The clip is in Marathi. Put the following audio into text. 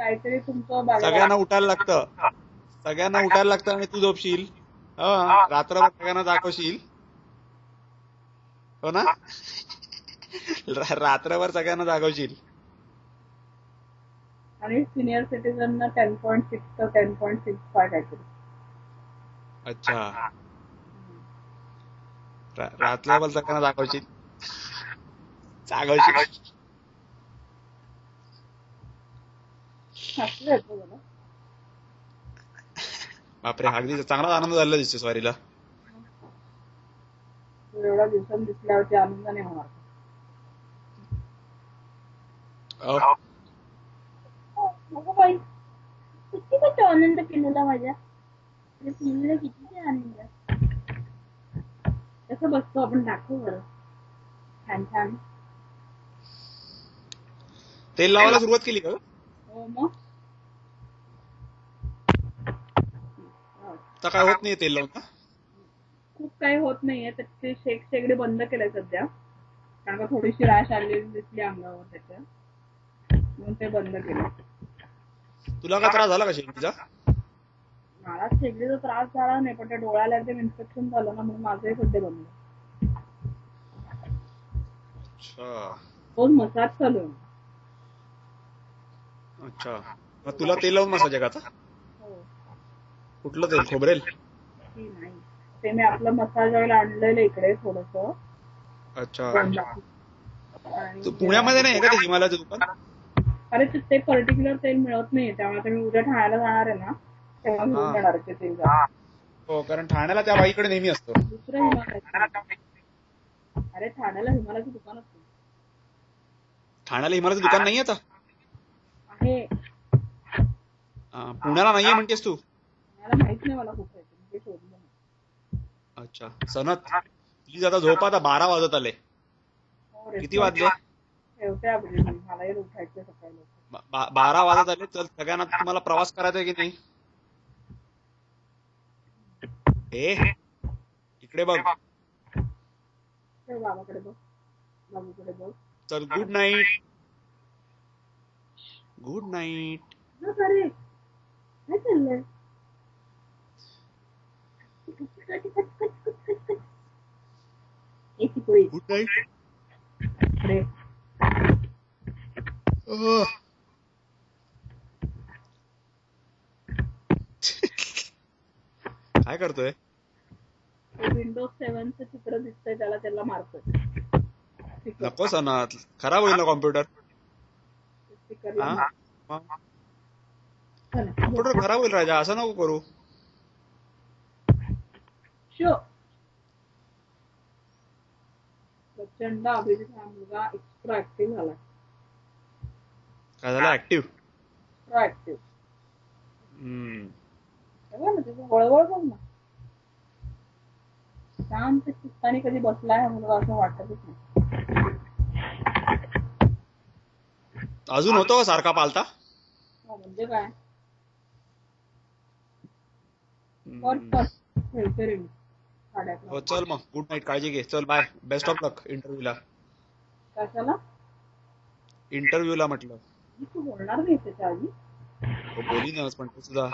काहीतरी तुमचं बघा. सगळ्यांना उठायला लागतं, सगळ्यांना उठायला लागतं आणि तू झोपशील. रात्रभर सगळ्यांना दाखवशील. हो ना? रात्रभर सगळ्यांना दाखवशील. आणि सिनियर सिटीजनना 10.6 तर 10.65 काहीतरी. अच्छा, रात्रभर सगळ्यांना दाखवशील, जागवशील. हसू येतं मला. बापरे, अगदी चांगलाच आनंद झालेला दिसतो स्वारीला. तू एवढ्या दिवसांनी दिसल्यावरती आनंद नाही होणार. अहो, नको बाई, किती मोठा आनंद केलेला माझ्या पिल्लूला, किती आनंद. कसं बसतो आपण, दाखव बरं. छान छान. तेल लावायला सुरुवात केली का? हो मग. आता काय होत नाही तेल लावून ना? खूप काही होत नाहीये, तर ते शेगडी बंद केलंय सध्या, कारण का थोडीशी रॅश आलेली दिसली अंगावर त्याच्या, म्हणून ते बंद केलं. तुला काय त्रास झाला का शेंडीचा? मला शेगडीचा त्रास झाला नाही, पण त्या डोळ्याला एकदम इन्फेक्शन झालं ना, म्हणून माझंही सध्या बंद. अच्छा रोज मसाज चालू आहे. अच्छा, मग तुला तेल लावून मसाज आहे का आता? हो. कुठलं तेल, खोबरेल? की नाही, ते मी आपलं मसाज ऑइल आणलेलं इकडे थोडस. अच्छा, तू आणि पुण्यामध्ये नाही आहे का ते हिमालयाचं दुकान? अरे ते पर्टिक्युलर तेल मिळत नाही, त्यामुळे मी उद्या ठाण्याला जाणार आहे ना, तेव्हा घेऊन येणार आहे ते तेल. हो, कारण ठाण्याला त्या बाईकडे नेहमी असतं. दुसरं हिमालय. अरे ठाण्याला हिमालयाचं दुकान असतं. ठाण्याला हिमालयाचं दुकान नाही आता? आहे. पुण्याला नाहीये म्हणतेस तू? मला माहित नाही, मला कुठे आहे ते शोधलं नाही. अच्छा, सनत प्लीज आता झोप, आता 12 वाजत आले. किती वाजले? ठेवते आपली, मलाही उठायचं सकाळी. 12 वाजत आले. चल, सगळ्यांना तुम्हाला प्रवास करायचा आहे की नाही? इकडे बघ. बाबाकडे बघ, बाबूकडे बघ. चल, गुड नाईट. Good night. अरे काय चाललंय? Good night. काय करतोय? विंडोज 7 चं चित्र दिसतंय त्याला, त्याला मारतोय. नको सनत, खराब होईल ना कॉम्प्युटर. कॉम्प्युटर खराब होईल राजा, असं नको करू. प्रचंड अभिजित हा मुलगा एक्स्ट्रा ऍक्टिव्ह झाला. काय झालं? ऍक्टिव्ह? Extra active. वळवळ बघ ना, शांत चित्ताने कधी बसलाय हा मुलगा असं वाटतच नाही. अजून होतो का सारखा पालता? म्हणजे काय? हो, चल मग, गुड नाईट, काळजी घे. चल, बाय, बेस्ट ऑफ लक इंटरव्ह्यूला. कशाला? इंटरव्ह्यूला म्हटलं. तू बोलणार नाही त्याच्या आधी? हो, बोलीनच, पण ते सुद्धा